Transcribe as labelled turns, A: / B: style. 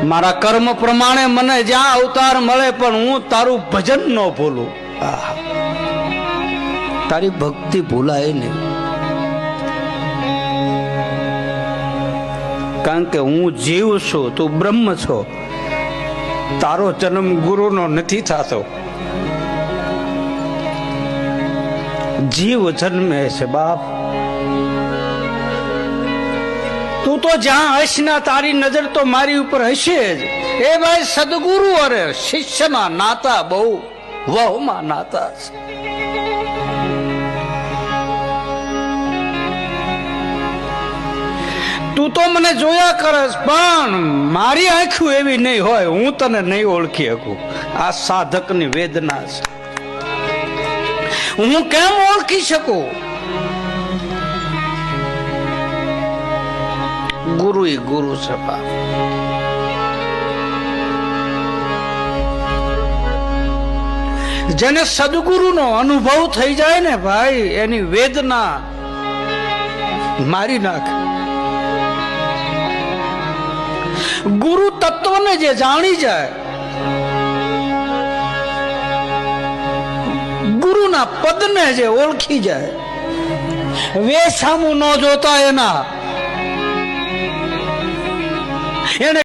A: મારા કર્મ પ્રમાણે મને જ્યાં અવતાર મળે પણ હું તારું ભજન ન ભૂલું, તારી ભક્તિ ભૂલાય નહીં. કારણ કે હું જીવ છું, તું બ્રહ્મ છો. તારો જન્મ ગુરુનો નથી થતો, જીવ જન્મે છે બાપ. તું તો જ્યાં હશ ના તારી નજર તો મારી ઉપર હશે જ. એ ભાઈ સદગુરુ અરે શિષ્યના નાતા બહુ વહમાં નાતા છે. તું તો મને જોયા કરસ પણ મારી આંખો એવી નહીં હોય, હું તને નહીં ઓળખી શકું. આ સાધકની વેદના છે. હું કેમ ઓળખી શકું? ગુરુ એ ગુરુ છે. જેને સદગુરુનો અનુભવ થઈ જાય ને ભાઈ, એની વેદના મારી નાખે. ગુરુ તત્વને જે જાણી જાય, ગુરુના પદને જે ઓળખી જાય, વેસામું ન જોતા એના, એને